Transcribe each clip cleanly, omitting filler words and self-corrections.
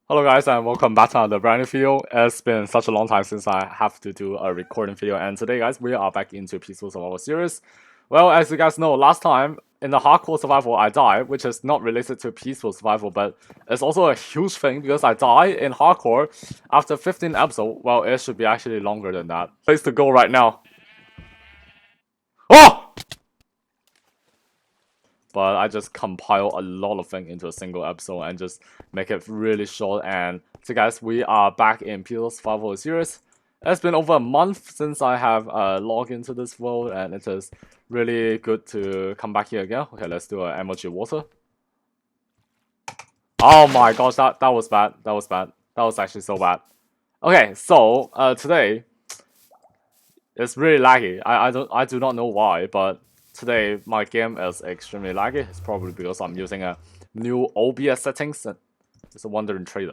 Hello guys and welcome back to another brand new video. It's been such a long time since I have to do a recording video, and today guys we are back into Peaceful Survival series. Well, as you guys know, last time in the hardcore survival I died, which is not related to Peaceful Survival, but it's also a huge thing because I died in hardcore after 15 episodes. Well, it should be actually longer than that. Place to go right now. Oh! But I just compile a lot of things into a single episode and just make it really short. And so guys, we are back in Peaceful Survival series. It's been over a month since I have logged into this world, and it is really good to come back here again. Okay, let's do an emoji water. Oh my gosh, that was bad. That was bad. That was actually so bad. Okay, so today it's really laggy. I do not know why, but today my game is extremely laggy. It's probably because I'm using a new OBS settings. It's a wandering trader.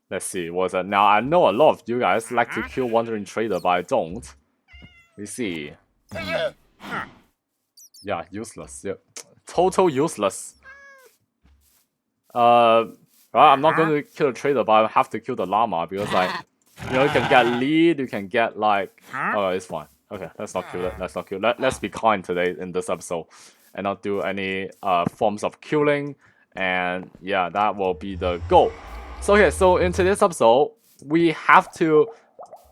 Let's see, what's that? Now I know a lot of you guys like to kill wandering trader, but I don't. We see. Yeah, useless. Yeah, total useless. Right, I'm not going to kill the trader, but I have to kill the llama because like, you know, you can get lead, you can get like, oh, it's fine. Okay, let's not kill it. Let's not kill. Let's be kind today in this episode, and not do any forms of killing. And yeah, that will be the goal. So okay, so in today's episode, we have to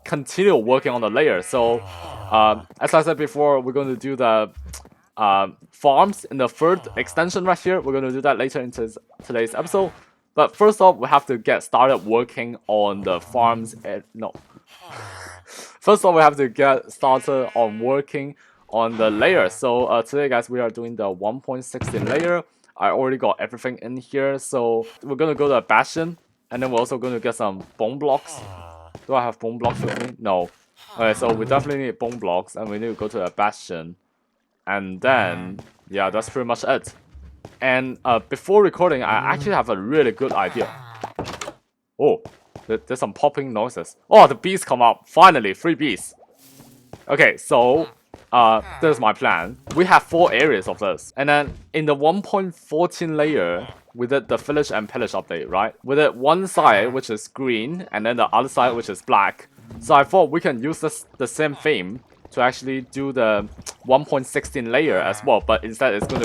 continue working on the layer. So, as I said before, we're going to do the farms in the third extension right here. We're going to do that later in today's episode. But first off, we have to get started working on the farms. First off, we have to get started on working on the layer. So today, guys, we are doing the 1.16 layer. I already got everything in here. So we're going to go to a bastion. And then we're also going to get some bone blocks. Do I have bone blocks with me? No. Okay, so we definitely need bone blocks. And we need to go to a bastion. And then, yeah, that's pretty much it. And before recording, I actually have a really good idea. Oh, there's some popping noises. Oh, the bees come up. Finally, 3 bees. Okay, so there's my plan. We have 4 areas of this. And then in the 1.14 layer, we did the village and pillage update, right? We did one side, which is green, and then the other side, which is black. So I thought we can use the same theme to actually do the 1.16 layer as well, but instead it's going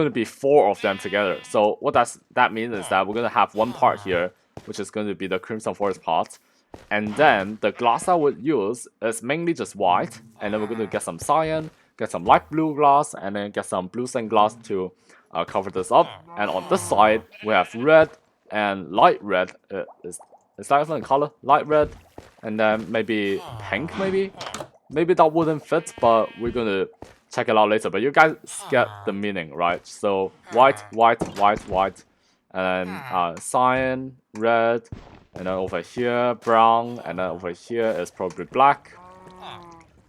to be 4 of them together. So what that means is that we're going to have one part here, which is going to be the Crimson Forest part, and then the glass I would use is mainly just white, and then we're going to get some cyan, get some light blue glass, and then get some blue stained glass to cover this up. And on this side we have red and light red. Is that even a color? Light red, and then maybe pink, maybe that wouldn't fit, but we're gonna check it out later. But you guys get the meaning, right? So white, white, white, white, and then cyan, red, and then over here brown, and then over here is probably black.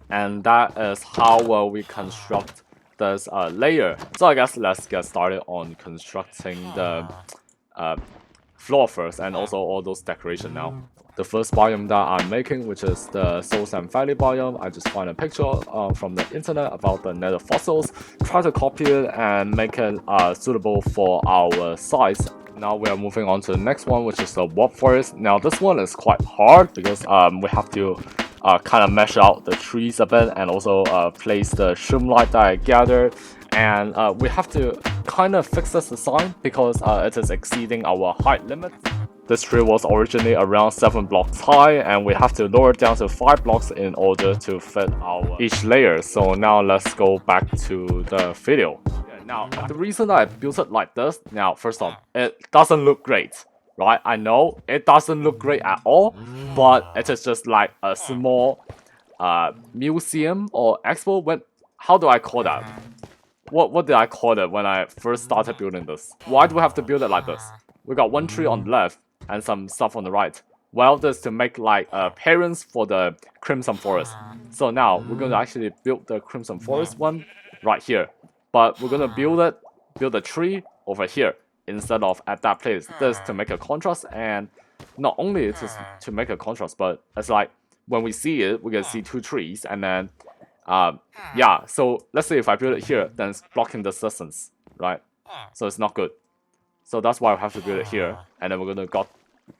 And that is how well we construct this layer. So I guess let's get started on constructing the floor first, and also all those decoration now. The first biome that I'm making, which is the Souls and Valley biome, I just find a picture from the internet about the nether fossils, try to copy it and make it suitable for our size. Now we are moving on to the next one, which is the Wob Forest. Now this one is quite hard because we have to kind of mesh out the trees a bit, and also place the shroomlight that I gathered. And we have to kind of fix this design because it is exceeding our height limit. This tree was originally around 7 blocks high, and we have to lower it down to 5 blocks in order to fit each layer. So now let's go back to the video. Now, the reason that I built it like this, now first off, it doesn't look great, right? I know it doesn't look great at all, but it is just like a small museum or expo. How do I call that? What did I call it when I first started building this? Why do we have to build it like this? We got one tree on the left and some stuff on the right. Well, this to make like appearance for the Crimson Forest. So now we're going to actually build the Crimson Forest one right here. But we're going to build a tree over here instead of at that place. This to make a contrast, and not only to make a contrast, but it's like when we see it, we can see 2 trees, and then yeah, so let's say if I build it here, then it's blocking the distance, right? So it's not good. So that's why we have to build it here. And then we're gonna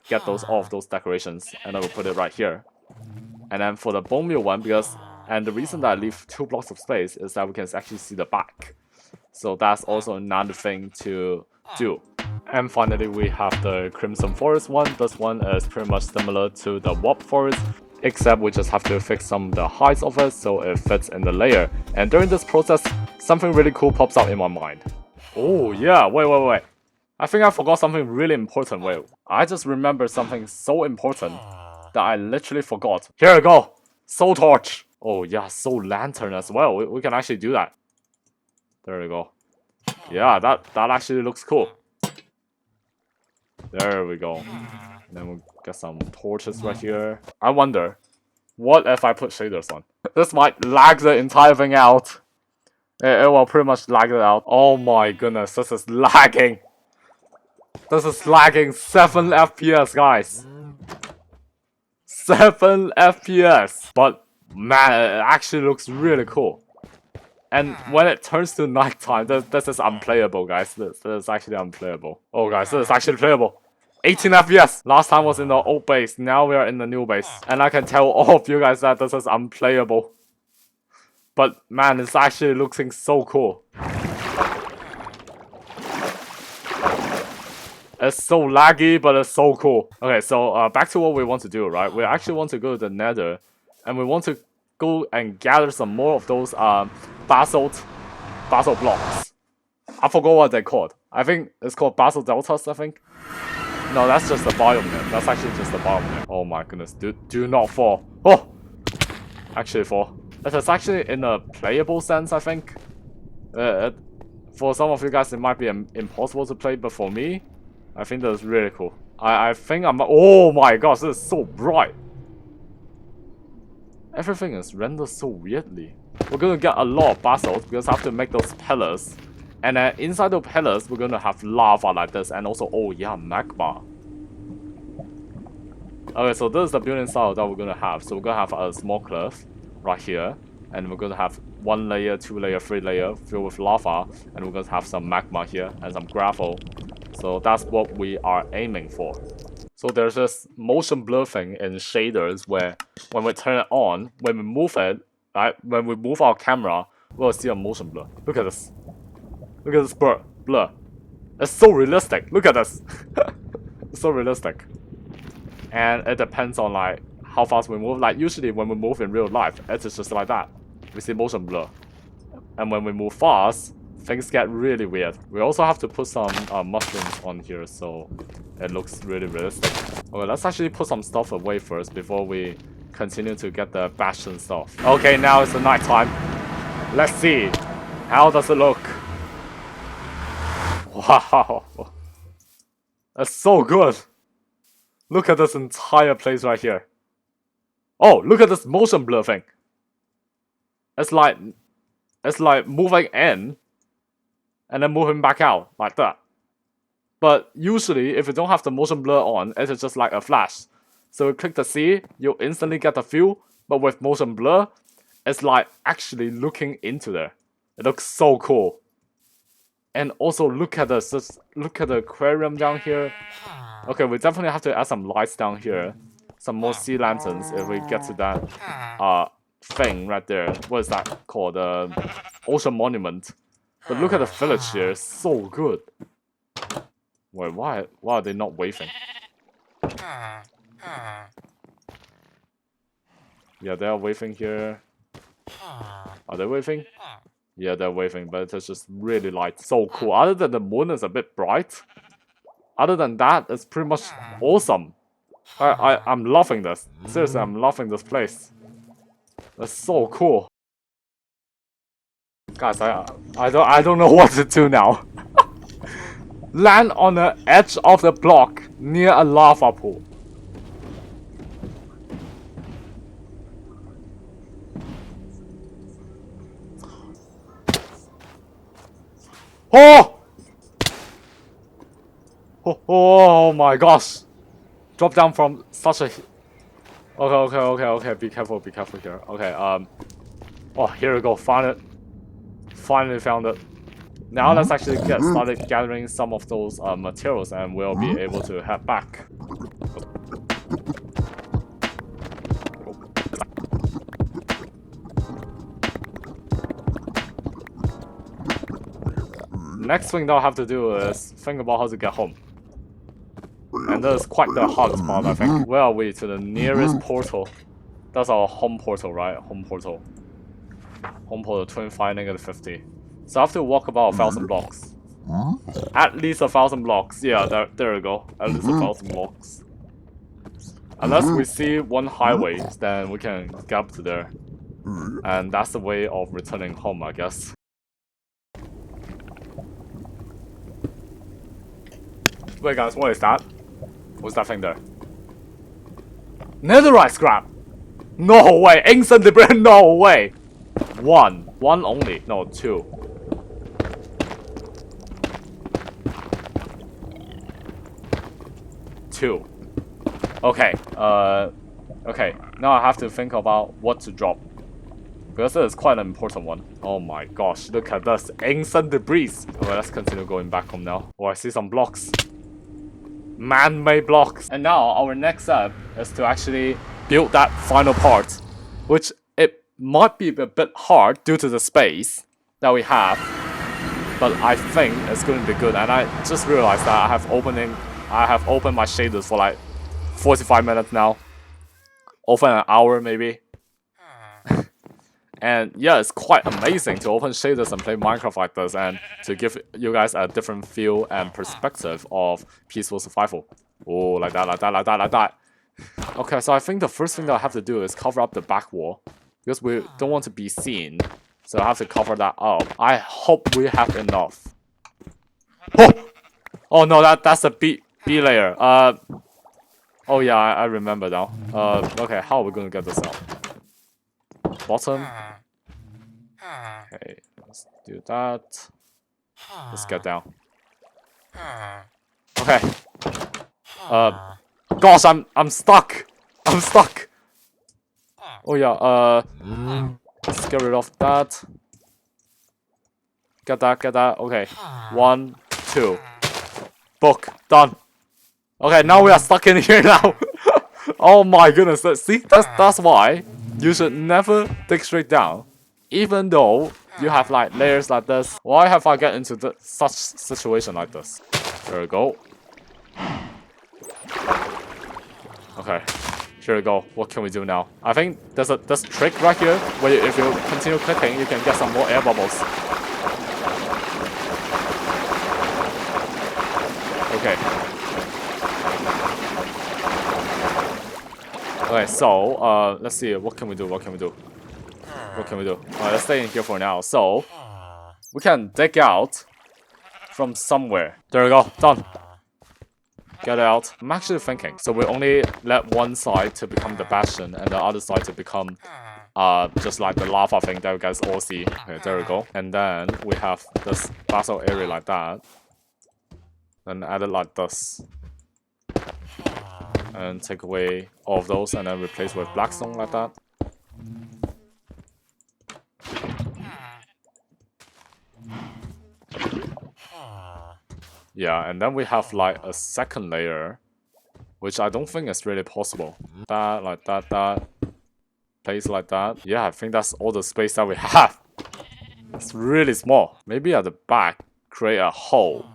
get those all of those decorations, and then we'll put it right here. And then for the bone meal one, and the reason that I leave 2 blocks of space is that we can actually see the back. So that's also another thing to do. And finally, we have the Crimson Forest one. This one is pretty much similar to the Wob Forest, except we just have to fix some of the heights of it so it fits in the layer. And during this process, something really cool pops out in my mind. Oh yeah, wait. I think I forgot something really important. Wait, I just remembered something so important that I literally forgot. Here we go! Soul Torch! Oh yeah, Soul Lantern as well. We can actually do that. There we go. Yeah, that actually looks cool. There we go. And then we'll get some torches right here. I wonder, what if I put shaders on? This might lag the entire thing out. It will pretty much lag it out. Oh my goodness, this is lagging. This is lagging 7 FPS, guys. 7 FPS. But man, it actually looks really cool. And when it turns to nighttime, this is unplayable, guys. This is actually unplayable. Oh, guys, this is actually playable. 18 FPS. Last time was in the old base. Now we are in the new base. And I can tell all of you guys that this is unplayable. But man, it's actually looking so cool. It's so laggy, but it's so cool. Okay, so back to what we want to do, right? We actually want to go to the Nether, and we want to go and gather some more of those basalt blocks. I forgot what they're called. I think it's called basalt deltas, I think. No, that's just the biome net. That's actually just the biome net. Oh my goodness, do not fall. Oh! Actually fall. It is actually in a playable sense, I think. For some of you guys, it might be impossible to play, but for me, I think that's really cool. I think I'm... Oh my gosh, this is so bright. Everything is rendered so weirdly. We're gonna get a lot of basalt because I have to make those pillars. And then inside the pillars, we're gonna have lava like this, and also, oh yeah, magma. Okay, so this is the building style that we're gonna have. So we're gonna have a small cliff right here, and we're gonna have 1 layer, 2 layer, 3 layer filled with lava, and we're gonna have some magma here and some gravel. So that's what we are aiming for. So there's this motion blur thing in shaders where when we turn it on, when we move it, right, when we move our camera, we'll see a motion blur. Look at this. Look at this blur. It's so realistic. Look at this. It's so realistic. And it depends on like how fast we move. Like usually when we move in real life, it's just like that. We see motion blur. And when we move fast, things get really weird. We also have to put some mushrooms on here so it looks really realistic. Okay, let's actually put some stuff away first before we continue to get the bastion stuff. Okay, now it's the night time. Let's see. How does it look? Wow. That's so good. Look at this entire place right here. Oh, look at this motion blur thing. It's like moving in and then moving back out like that. But usually, if you don't have the motion blur on, it is just like a flash. So you click the C, you instantly get the view, but with motion blur, it's like actually looking into there. It looks so cool. And also look at this, just look at the aquarium down here. Okay, we definitely have to add some lights down here. Some more sea lanterns if we get to that thing right there. What is that called? Ocean Monument. But look at the village here, it's so good. Wait, why are they not waving? Yeah, they are waving here. Are they waving? Yeah, they're waving, but it's just really light. So cool. Other than the moon is a bit bright. Other than that, it's pretty much awesome. I'm loving this. Seriously, I'm loving this place. It's so cool. Guys, I don't know what to do now. Land on the edge of the block near a lava pool. Oh! Oh my gosh! Drop down from such a... Okay. Be careful here. Okay, oh, here we go. Finally found it. Now let's actually get started gathering some of those materials, and we'll be able to head back. Next thing that I'll have to do is think about how to get home. And that is quite the hardest part, I think. Where are we? To the nearest portal. That's our home portal, right? Home portal. Home portal 25 -50. So I have to walk about 1,000 blocks. At least 1,000 blocks. Yeah, there we go. At least 1,000 blocks. Unless we see one highway, then we can get up to there. And that's the way of returning home, I guess. Wait guys, what is that? What's that thing there? Netherite scrap! No way! Ancient debris! No way! One only. No, two. Two. Okay, okay. Now I have to think about what to drop. Because this is quite an important one. Oh my gosh, look at this. Ancient debris! Okay, let's continue going back home now. Oh, I see some blocks. Man-made blocks. And now our next step is to actually build that final part, which it might be a bit hard due to the space that we have, but I think it's going to be good. And I just realized that I have opened my shaders for like 45 minutes now, over an hour maybe. And yeah, it's quite amazing to open shaders and play Minecraft like this, and to give you guys a different feel and perspective of Peaceful Survival. Oh, like that, like that, like that, like that. Okay, so I think the first thing that I have to do is cover up the back wall, because we don't want to be seen. So I have to cover that up. I hope we have enough. Oh, oh no, that's a B layer. Oh yeah, I remember now. Okay, how are we gonna get this out? Bottom. Okay, let's do that. Let's get down. Okay. Gosh, I'm stuck. I'm stuck. Oh yeah. Let's get rid of that. Get that. Get that. Okay. 1, 2. Book done. Okay, now we are stuck in here now. Oh my goodness. See, that's why you should never dig straight down, even though you have like layers like this. Why have I get into such situation like this? There we go. Okay, here we go. What can we do now? I think there's a trick right here where if you continue clicking, you can get some more air bubbles. Okay. Okay, so let's see. What can we do? What can we do? What can we do? Let's stay in here for now. So we can dig out from somewhere. There we go. Done. Get out. I'm actually thinking. So we only let one side to become the bastion and the other side to become just like the lava thing that you guys all see. Okay, there we go. And then we have this basalt area like that. And add it like this. And take away all of those and then replace with blackstone like that. Yeah, and then we have like a second layer, which I don't think is really possible. That, like that, place like that. Yeah, I think that's all the space that we have. It's really small. Maybe at the back, create a hole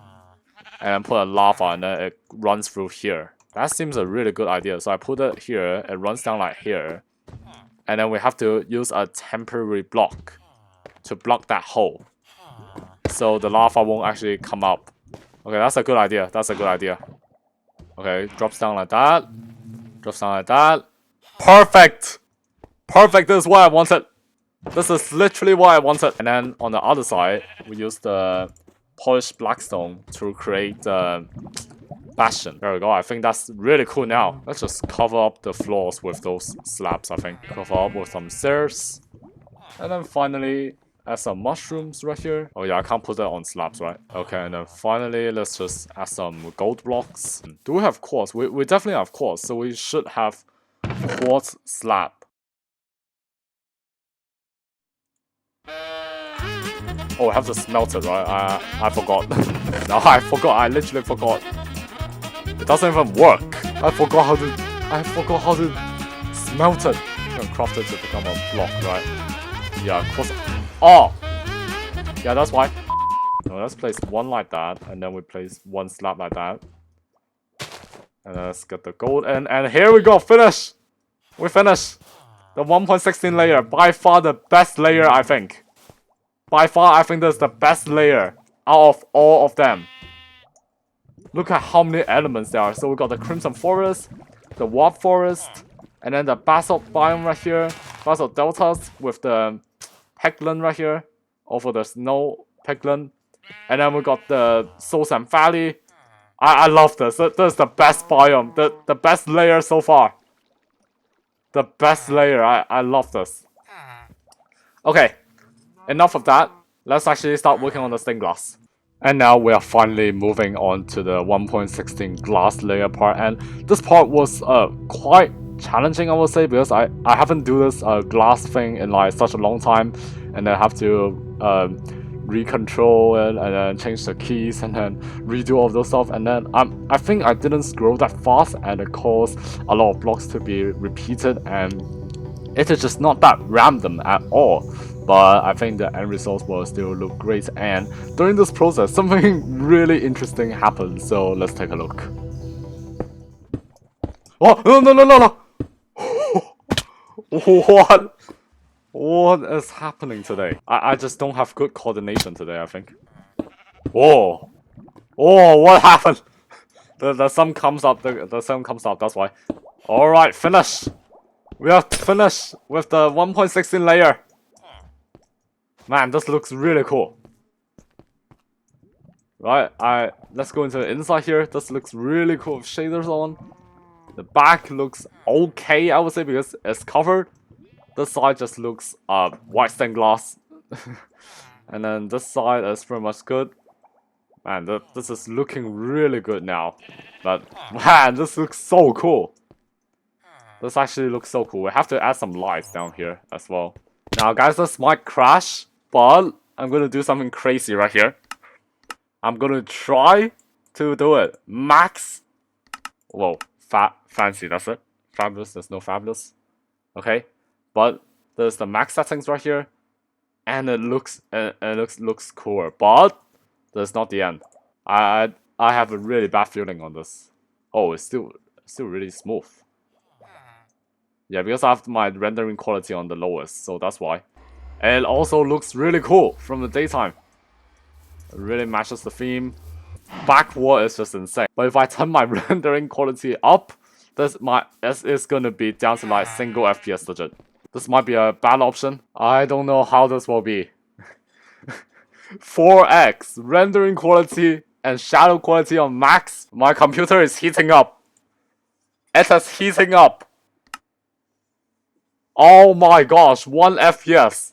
and put a lava and then it runs through here. That seems a really good idea. So I put it here, it runs down like here. And then we have to use a temporary block to block that hole, so the lava won't actually come up. Okay, that's a good idea. That's a good idea. Okay, drops down like that. Drops down like that. Perfect! Perfect, this is what I wanted. This is literally what I wanted. And then on the other side, we use the polished blackstone to create the bastion. There we go. I think that's really cool now. Let's just cover up the floors with those slabs, I think. Cover up with some stairs. And then finally, add some mushrooms right here. Oh yeah, I can't put that on slabs, right? Okay, and then finally, let's just add some gold blocks. Do we have quartz? We definitely have quartz, so we should have quartz slab. Oh, I have to smelt it, right? I forgot. No, I forgot. I literally forgot. It doesn't even work. I forgot how to smelt it. I'm gonna craft it to become a block, right? Yeah, of course. Oh! Yeah, that's why. No, let's place one like that, and then we place one slab like that. And let's get the gold in, and here we go, finish! We finished! The 1.16 layer, by far the best layer, I think. By far, I think that's the best layer out of all of them. Look at how many elements there are. So we got the Crimson Forest, the Wob Forest, and then the Basalt biome right here, Basalt Deltas with the Peckland right here, over the Snow Peckland. And then we got the Soulsand Valley. I love this. This is the best biome, the best layer so far. The best layer. I love this. Okay, enough of that. Let's actually start working on the stained glass. And now we are finally moving on to the 1.16 glass layer part. And this part was quite challenging, I would say, because I haven't do this glass thing in like such a long time, and I have to recontrol it and then change the keys and then redo all of those stuff. And then I think I didn't scroll that fast, and it caused a lot of blocks to be repeated, and it is just not that random at all. But I think the end results will still look great, and during this process something really interesting happened, so let's take a look. Oh, no. What is happening today? I just don't have good coordination today, I think. Oh, what happened? The sun comes up, the sun comes up, that's why. Alright, finish. We are finished with the 1.16 layer. Man, this looks really cool. Right, let's go into the inside here. This looks really cool with shaders on. The back looks okay, I would say, because it's covered. This side just looks white stained glass. And then this side is pretty much good. Man, this is looking really good now. But man, this looks so cool. This actually looks so cool. We have to add some lights down here as well. Now guys, this might crash, but I'm gonna do something crazy right here. I'm gonna try to do it max. Whoa, fancy, that's it. Fabulous, there's no fabulous. Okay, but there's the max settings right here, and it looks cool, but that's not the end. I have a really bad feeling on this. Oh, it's still really smooth. Yeah, because I have my rendering quality on the lowest, so that's why. And it also looks really cool from the daytime. It really matches the theme. Backward is just insane. But if I turn my rendering quality up, this is gonna be down to like single FPS digit. This might be a bad option. I don't know how this will be. 4x rendering quality and shadow quality on max. My computer is heating up. It is heating up. Oh my gosh, 1 FPS.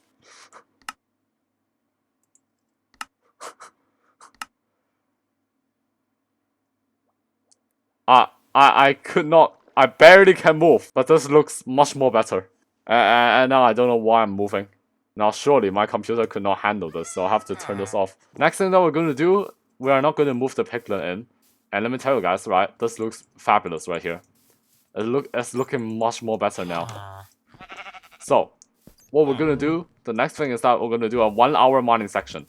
I could not, I barely can move, but this looks much more better. And now I don't know why I'm moving. Now surely my computer could not handle this, so I have to turn this off. Next thing that we're going to do, we are not going to move the pickler in. And let me tell you guys, right, this looks fabulous right here. It's looking much more better now. So, what we're gonna do, the next thing is that we're gonna do a 1 hour mining section.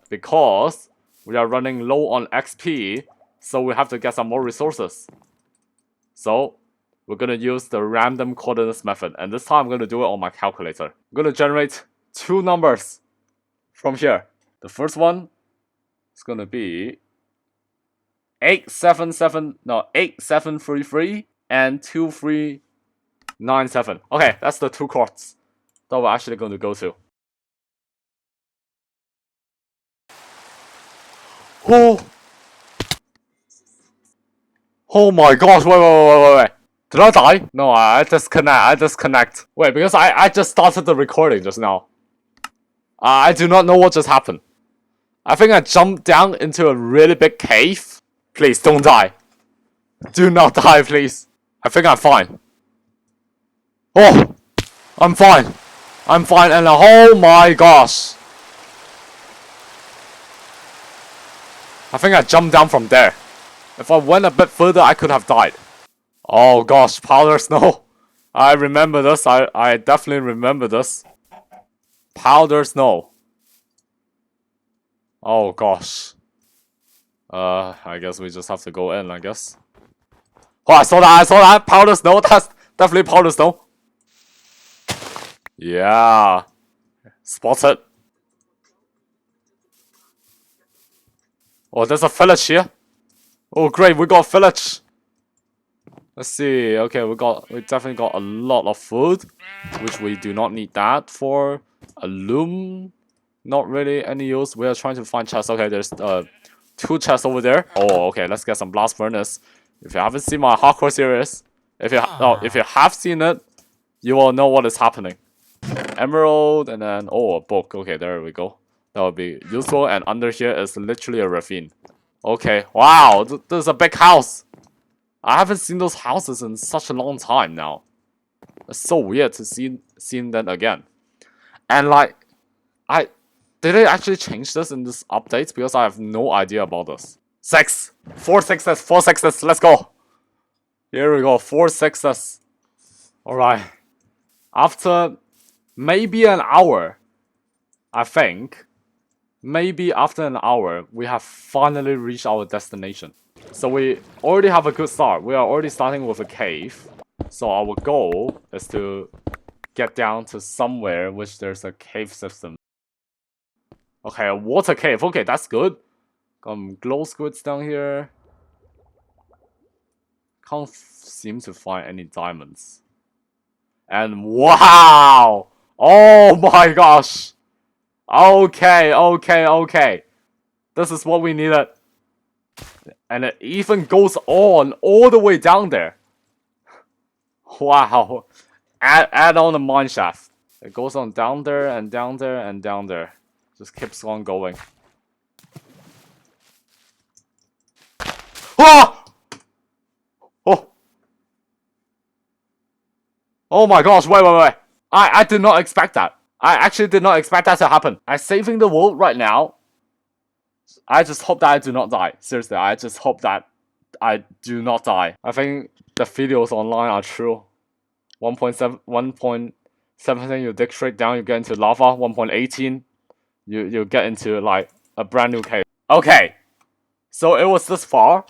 Because we are running low on XP, so we have to get some more resources. So, we're gonna use the random coordinates method, and this time I'm gonna do it on my calculator. I'm gonna generate 2 numbers from here. The first one is gonna be 8733 and 2397. Okay, that's the 2 chords that we're actually going to go to. Oh my gosh, wait. Did I die? No, I disconnect. Wait, because I just started the recording just now. I do not know what just happened. I think I jumped down into a really big cave. Please, don't die. Do not die, please. I think I'm fine. Oh, I'm fine, and oh my gosh. I think I jumped down from there. If I went a bit further, I could have died. Oh gosh, powder snow. I remember this. I definitely remember this. Powder snow. Oh gosh. I guess we just have to go in, I guess. Oh, I saw that. Powder snow. That's definitely powder snow. Yeah. Spotted. Oh, there's a village here. Oh, great. We got a village. Let's see. Okay, we definitely got a lot of food, which we do not need that for. A loom, not really any use. We are trying to find chests. Okay, there's 2 chests over there. Oh, okay. Let's get some blast furnace. If you haven't seen my hardcore series, if you have seen it, you will know what is happening. Emerald and then a book. Okay, there we go. That would be useful. And under here is literally a ravine. Okay. Wow, this is a big house. I haven't seen those houses in such a long time now. It's so weird to see them again. And like, did they actually change this in this update? Because I have no idea about this. 6, 4 sixes, 4 sixes. Let's go. Here we go, 4 sixes. All right. After maybe an hour, I think. Maybe after an hour, we have finally reached our destination. So we already have a good start. We are already starting with a cave. So our goal is to get down to somewhere which there's a cave system. Okay, a water cave. Okay, that's good. Glow squids down here. Can't seem to find any diamonds. And wow! Oh my gosh! Okay. This is what we needed. And it even goes on all the way down there. Wow. Add on the mine shaft. It goes on down there and down there and down there. Just keeps on going. Ah! Oh! Oh my gosh, wait. I did not expect that. I actually did not expect that to happen. I'm saving the world right now. I just hope that I do not die. Seriously, I just hope that I do not die. I think the videos online are true. 1.17 you dig straight down, you get into lava. 1.18 you get into like a brand new cave. Okay, so it was this far.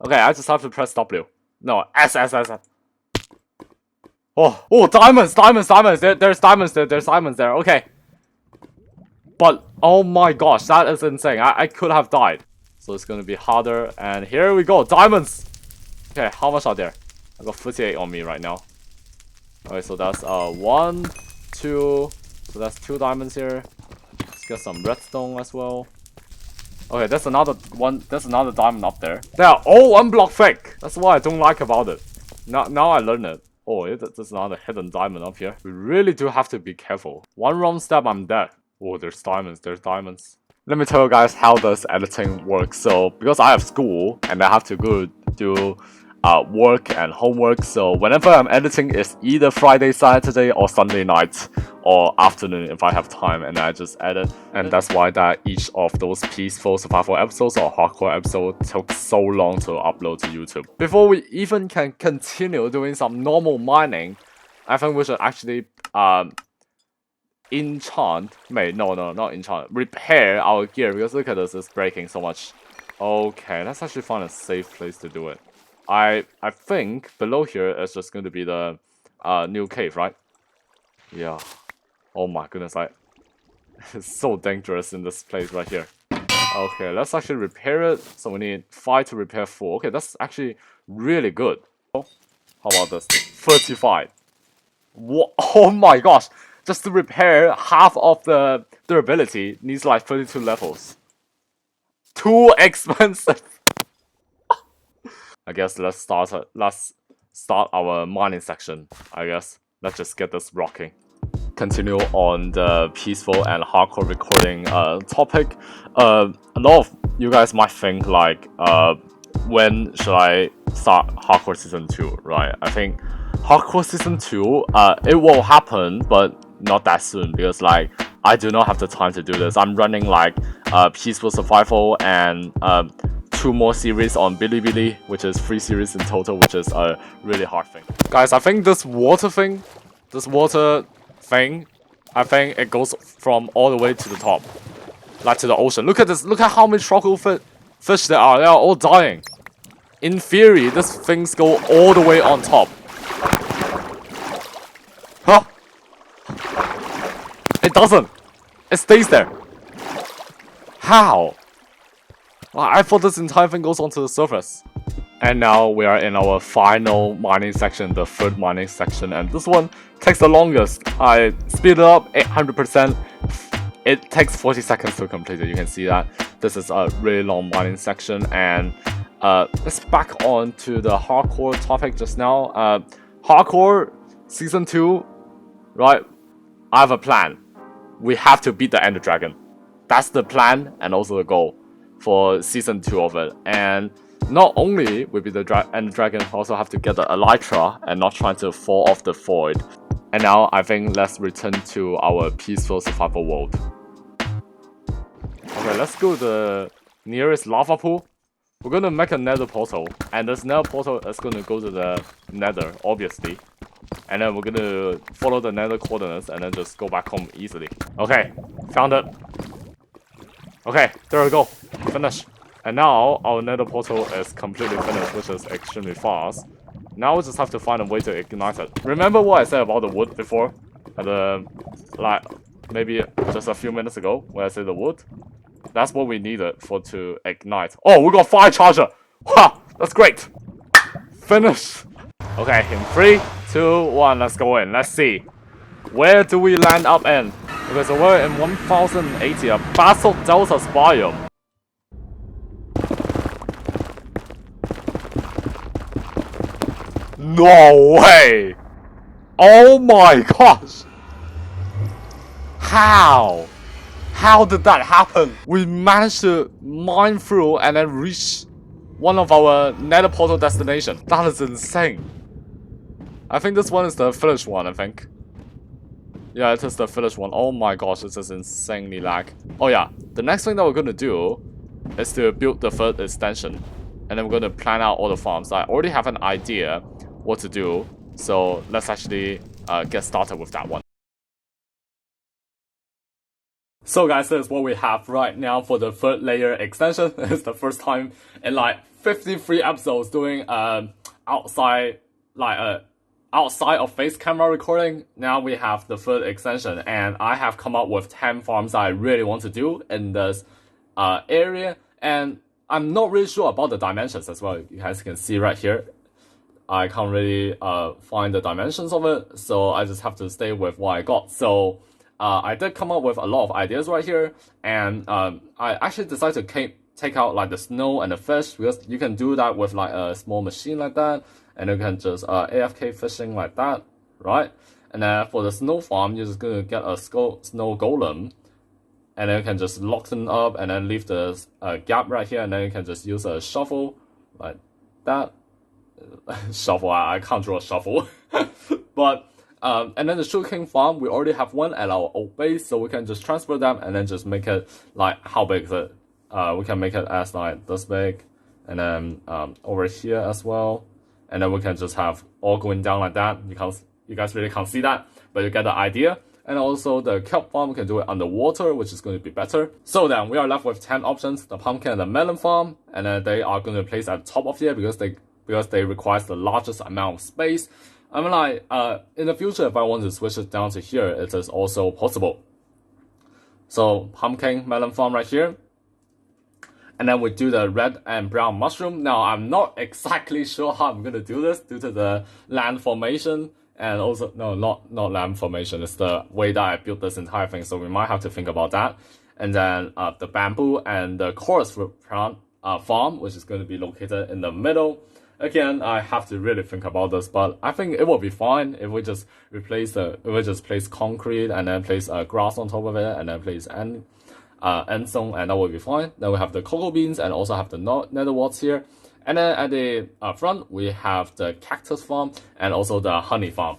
Okay, I just have to press W. No, S. Oh, diamonds. There's diamonds there. Okay. But, oh my gosh, that is insane. I could have died. So it's gonna be harder. And here we go, diamonds. Okay, how much are there? I got 48 on me right now. Okay, so that's 1, 2. So that's 2 diamonds here. Let's get some redstone as well. Okay, there's another one. There's another diamond up there. They are all 1 block thick. That's what I don't like about it. Now I learn it. Oh, there's another hidden diamond up here. We really do have to be careful. One wrong step, I'm dead. Oh, there's diamonds. Let me tell you guys how this editing works. So, because I have school and I have to go do work and homework, so whenever I'm editing, it's either Friday, Saturday, or Sunday night, or afternoon if I have time, and I just edit. And that's why that each of those peaceful survival episodes or hardcore episodes took so long to upload to YouTube. Before we even can continue doing some normal mining, I think we should actually repair our gear, because look at this, it's breaking so much. Okay, let's actually find a safe place to do it. I think below here is just going to be the new cave, right? Yeah. Oh my goodness, it's so dangerous in this place right here. Okay, let's actually repair it. So we need 5 to repair 4. Okay, that's actually really good. How about this? 35. What? Oh my gosh! Just to repair half of the durability needs like 32 levels. Too expensive. I guess let's start our mining section. I guess let's just get this rocking. Continue on the peaceful and hardcore recording topic. A lot of you guys might think like, when should I start hardcore season 2? Right? I think hardcore season 2, it will happen, but not that soon, because like I do not have the time to do this. I'm running like Peaceful Survival and 2 more series on Bilibili, which is 3 series in total, which is a really hard thing. Guys, I think this water thing, I think it goes from all the way to the top, like to the ocean. Look at this. Look at how many tropical fish there are. They are all dying. In theory, these things go all the way on top. Huh? It doesn't. It stays there. How? I thought this entire thing goes onto the surface. And now we are in our final mining section, the 3rd mining section, and this one takes the longest. I speed it up 800%. It takes 40 seconds to complete it. You can see that this is a really long mining section. And let's back on to the hardcore topic just now. Hardcore season 2, right? I have a plan. We have to beat the Ender Dragon. That's the plan and also the goal for season 2 of it. And not only we beat the Ender Dragon, we also have to get the Elytra and not trying to fall off the void. And now I think let's return to our peaceful survival world. Okay, let's go to the nearest lava pool. We're gonna make a nether portal, and this nether portal is gonna go to the nether, obviously. And then we're gonna follow the nether coordinates and then just go back home easily. Okay, found it. Okay, there we go. Finish. And now our nether portal is completely finished, which is extremely fast. Now we just have to find a way to ignite it. Remember what I said about the wood before? At the, like, maybe just a few minutes ago, where I said the wood? That's what we needed for to ignite. Oh, we got fire charger! Ha! That's great! Finish! Okay, in 3, 2, 1, let's go in. Let's see. Where do we land up in? Okay, so we're in 1080, a Basalt Delta's biome. No way! Oh my gosh! How? How did that happen? We managed to mine through and then reach one of our nether portal destination. That is insane. I think this one is the village one, I think. Yeah, it is the village one. Oh my gosh, this is insanely lag. Oh yeah, the next thing that we're gonna do is to build the 3rd extension. And then we're gonna plan out all the farms. I already have an idea what to do. So let's actually get started with that one. So guys, this is what we have right now for the 3rd layer extension. It's the first time in like 53 episodes doing outside of face camera recording. Now we have the 3rd extension, and I have come up with 10 farms I really want to do in this area, and I'm not really sure about the dimensions as well. You guys can see right here, I can't really find the dimensions of it, so I just have to stay with what I got. So I did come up with a lot of ideas right here, and I actually decided to take out like the snow and the fish, because you can do that with like a small machine like that, and you can just AFK fishing like that, right? And then for the snow farm, you're just gonna get a snow golem, and then you can just lock them up and then leave the gap right here, and then you can just use a shovel like that. Shovel, I can't draw a shovel. But and then the sugarcane farm, we already have one at our old base, so we can just transfer them and then just make it like, how big is it? We can make it as like this big, and then over here as well, and then we can just have all going down like that. You guys really can't see that, but you get the idea. And also the kelp farm, we can do it underwater, which is going to be better. So then we are left with 10 options: the pumpkin and the melon farm, and then they are going to place at the top of here because they require the largest amount of space. I mean, like, in the future, if I want to switch it down to here, it is also possible. So pumpkin, melon farm right here. And then we do the red and brown mushroom. Now, I'm not exactly sure how I'm going to do this due to the land formation. And also, no, not land formation. It's the way that I built this entire thing. So we might have to think about that. And then the bamboo and the chorus fruit plant farm, which is going to be located in the middle. Again, I have to really think about this, but I think it will be fine if we just place concrete and then place grass on top of it, and then place end stone, and that will be fine. Then we have the cocoa beans and also have the nether warts here. And then at the front, we have the cactus farm and also the honey farm.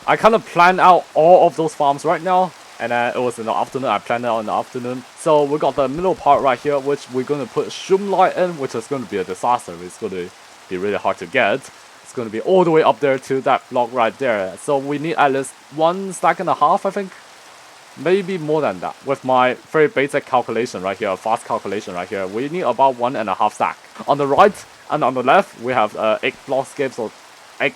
I kind of planned out all of those farms right now. And then it was in the afternoon. I planned it on the afternoon. So we got the middle part right here, which we're going to put Lite in, which is going to be a disaster. It's going to be really hard to get. It's going to be all the way up there to that block right there. So we need at least 1.5 stacks, I think. Maybe more than that. With my very basic calculation right here, fast calculation right here, we need about 1.5 stacks. On the right and on the left, we have 8 blockscapes or 8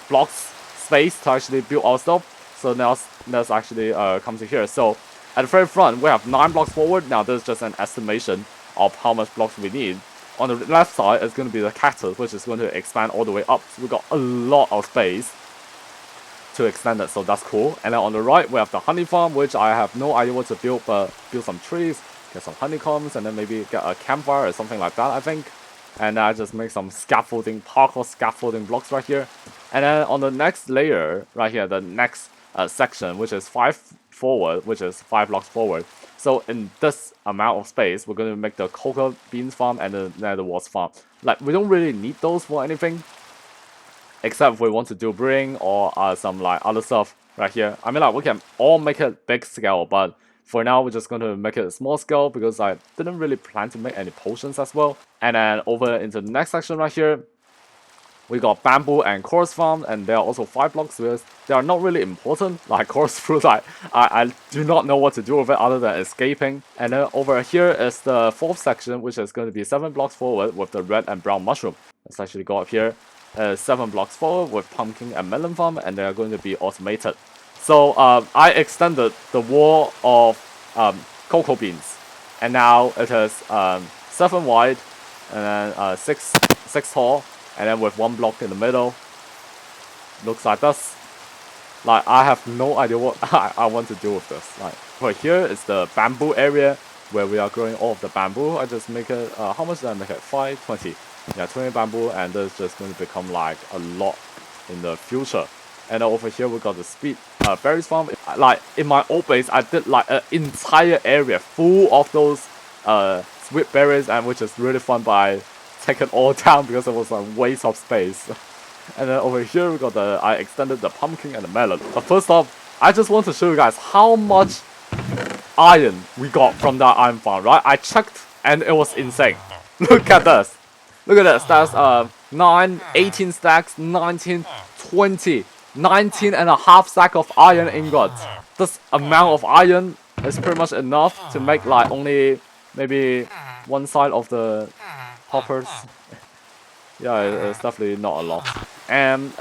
blocks space to actually build our stuff. So now let's actually come to here. So at the very front, we have 9 blocks forward. Now this is just an estimation of how much blocks we need. On the left side, it's going to be the cactus, which is going to expand all the way up. So we got a lot of space to extend it, so that's cool. And then on the right, we have the honey farm, which I have no idea what to build, but build some trees, get some honeycombs, and then maybe get a campfire or something like that, I think. And I just make some scaffolding, parkour scaffolding blocks right here. And then on the next layer, right here, the next section, which is 5 forward, which is 5 blocks forward. So in this amount of space, we're going to make the cocoa beans farm and the nether walls farm. Like, we don't really need those for anything, except if we want to do brewing or some like other stuff right here. I mean, like, we can all make it big scale, but for now we're just going to make it small scale because I didn't really plan to make any potions as well. And then over into the next section right here, we got bamboo and coarse farm, and there are also 5 blocks because they are not really important. Like coarse fruit, I do not know what to do with it other than escaping. And then over here is the 4th section, which is going to be 7 blocks forward with the red and brown mushroom. Let's actually go up here. 7 blocks forward with pumpkin and melon farm, and they are going to be automated. So I extended the wall of cocoa beans, and now it is 7 wide and then 6 tall, and then with 1 block in the middle. Looks like this. Like, I have no idea what I want to do with this. Like, right here is the bamboo area where we are growing all of the bamboo. I just make it, how much did I make it? 5, 20. Yeah, 20 bamboo, and this is just going to become like a lot in the future. And over here we got the speed berries farm. Like in my old base, I did like an entire area full of those sweet berries, and which is really fun. But I take it all down because it was a waste of space. And then over here we got I extended the pumpkin and the melon. But first off, I just want to show you guys how much iron we got from that iron farm. Right, I checked and it was insane. Look at this. Look at this, that's 9, 18 stacks, 19, 20, 19.5 stack of iron ingots. This amount of iron is pretty much enough to make like only maybe 1 side of the hoppers. Yeah, it's definitely not a lot. And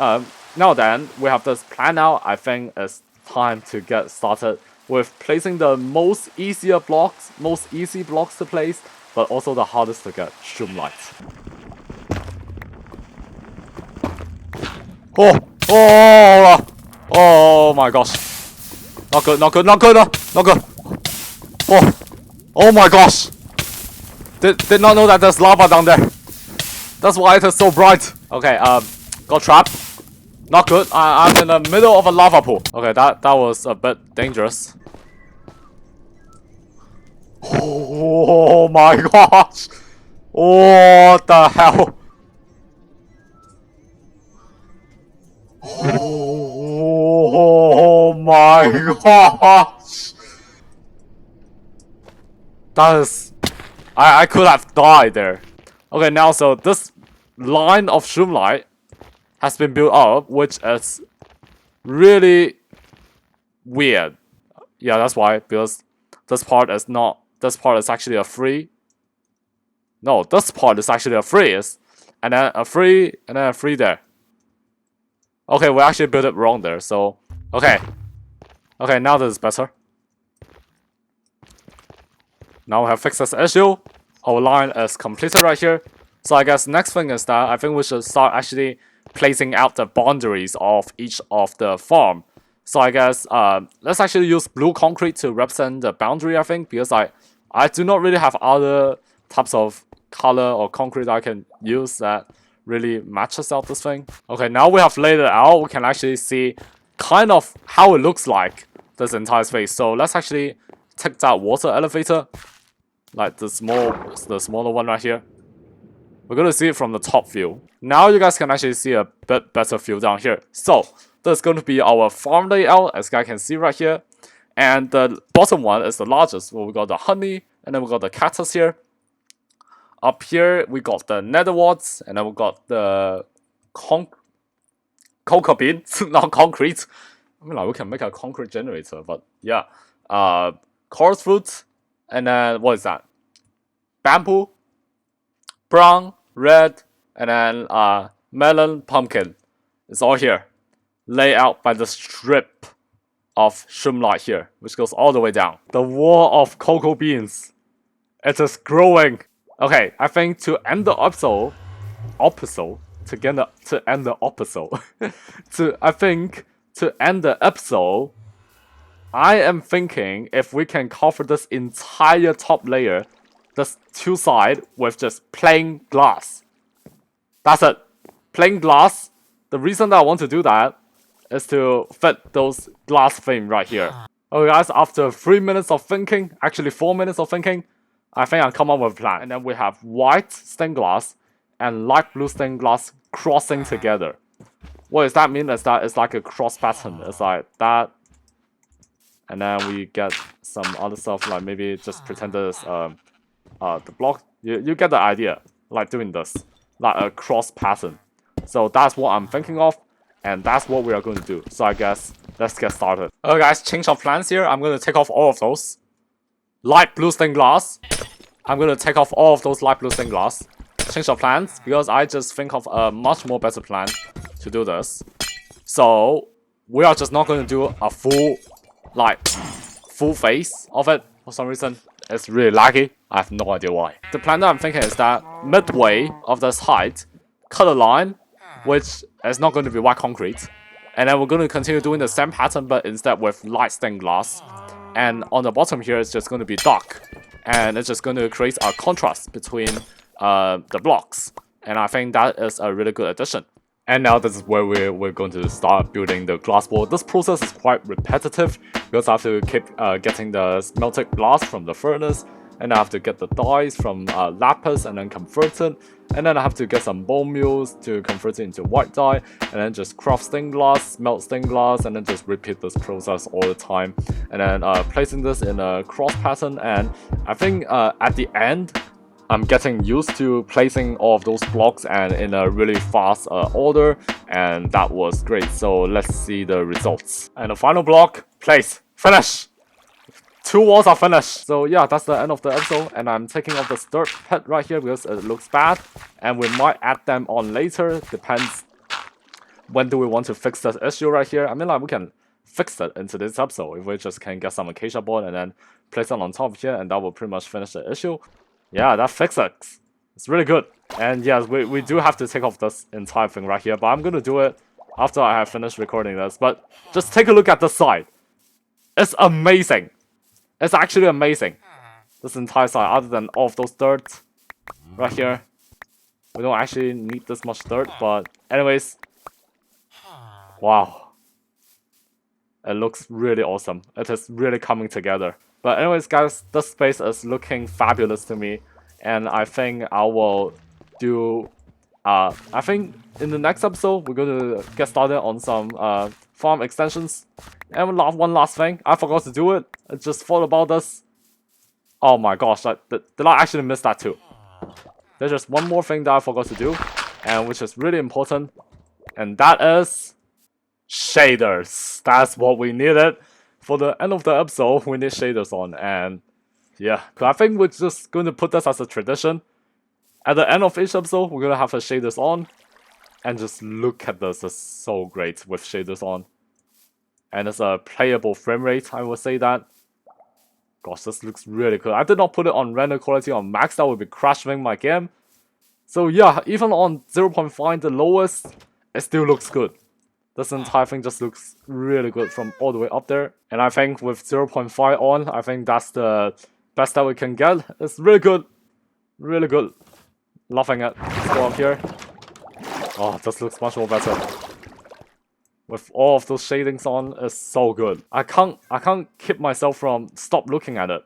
now then, we have this plan out. I think it's time to get started with placing the most easy blocks to place, but also the hardest to get, Lite. Oh my gosh. Not good. Oh my gosh. Did not know that there's lava down there. That's why it is so bright. Okay, got trapped. Not good. I'm in the middle of a lava pool. Okay, that was a bit dangerous. Oh my gosh. What the hell? Oh my gosh. That is... I could have died there. Okay, now so this line of Lite has been built up, which is really weird. Yeah, that's why, because this part is actually a free. No, this part is actually a freeze, and then a free, and then a free there. Okay, we actually built it wrong there, so... Okay, now this is better. Now we have fixed this issue. Our line is completed right here. So I guess next thing is that I think we should start actually placing out the boundaries of each of the farm. So I guess let's actually use blue concrete to represent the boundary, I think, because I do not really have other types of color or concrete I can use that really matches out this thing. Okay, now we have laid it out, we can actually see kind of how it looks like, this entire space. So let's actually take that water elevator, like the smaller one right here. We're going to see it from the top view. Now you guys can actually see a bit better view down here. So this is going to be our farm layout, as you guys can see right here. And the bottom one is the largest, where we got the honey, and then we got the cactus here. Up here, we got the nether warts, and then we got the cocoa beans, not concrete. I mean, like, we can make a concrete generator, but yeah. Chorus fruit, and then what is that? Bamboo, brown, red, and then melon, pumpkin. It's all here. Laid out by the strip of shroomlight here, which goes all the way down. The wall of cocoa beans. It is growing. Okay, I think to end the episode, to end the episode, I am thinking if we can cover this entire top layer, this two side with just plain glass. That's it. Plain glass. The reason that I want to do that is to fit those glass frame right here. Okay guys, after 3 minutes of thinking, actually 4 minutes of thinking, I think I come up with a plan. And then we have white stained glass and light blue stained glass crossing together. What does that mean? Is that it's like a cross pattern. It's like that. And then we get some other stuff, like maybe just pretend this the block. You get the idea, like doing this, like a cross pattern. So that's what I'm thinking of, and that's what we are going to do. So I guess let's get started. Okay guys, change of plans here. I'm going to take off all of those light blue stained glass. I'm going to take off all of those light blue stained glass. Change of plans, because I just think of a much more better plan to do this. So we are just not going to do a full face of it. For some reason, it's really laggy. I have no idea why. The plan that I'm thinking is that midway of this height, cut a line, which is not going to be white concrete. And then we're going to continue doing the same pattern, but instead with light stained glass. And on the bottom here, it's just going to be dark. And it's just going to create a contrast between the blocks. And I think that is a really good addition. And now this is where we're going to start building the glass wall. This process is quite repetitive because I have to keep getting the smelted glass from the furnace, and I have to get the dyes from lapis and then convert it, and then I have to get some bone meals to convert it into white dye, and then just craft stained glass, smelt stained glass, and then just repeat this process all the time, and then placing this in a cross pattern. And I think at the end, I'm getting used to placing all of those blocks and in a really fast order, and that was great. So let's see the results. And the final block, place, finish. 2 walls are finished. So yeah, that's the end of the episode, and I'm taking off the dirt pit right here because it looks bad, and we might add them on later. Depends when do we want to fix this issue right here. I mean, like, we can fix it into this episode if we just can get some acacia board and then place it on top here, and that will pretty much finish the issue. Yeah, that fixes it. It's really good. And yes, we do have to take off this entire thing right here, but I'm gonna do it after I have finished recording this. But just take a look at the side. It's amazing. It's actually amazing. This entire side, other than all of those dirt right here. We don't actually need this much dirt, but anyways. Wow. It looks really awesome. It is really coming together. But anyways guys, this space is looking fabulous to me, and I think I will do I think in the next episode we're going to get started on some farm extensions. And one last thing, I forgot to do it. I just thought about this. Oh my gosh, did I actually miss that too? There's just one more thing that I forgot to do, and which is really important, and that is shaders. That's what we needed. For the end of the episode, we need shaders on, and yeah, I think we're just going to put this as a tradition. At the end of each episode, we're going to have the shaders on, and just look at this, it's so great with shaders on. And it's a playable frame rate, I would say that. Gosh, this looks really cool. I did not put it on render quality on max, that would be crashing my game. So yeah, even on 0.5, the lowest, it still looks good. This entire thing just looks really good from all the way up there. And I think with 0.5 on, I think that's the best that we can get. It's really good. Really good. Loving it. Let's go up here. Oh, this looks much more better. With all of those shadings on, it's so good. I can't keep myself from stop looking at it.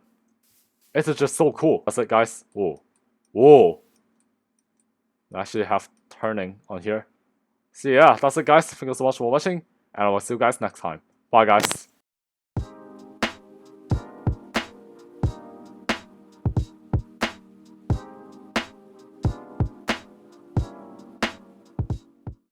It is just so cool. That's it guys. Whoa. Whoa. I actually have turning on here. So yeah, that's it guys. Thank you so much for watching, and I will see you guys next time. Bye guys.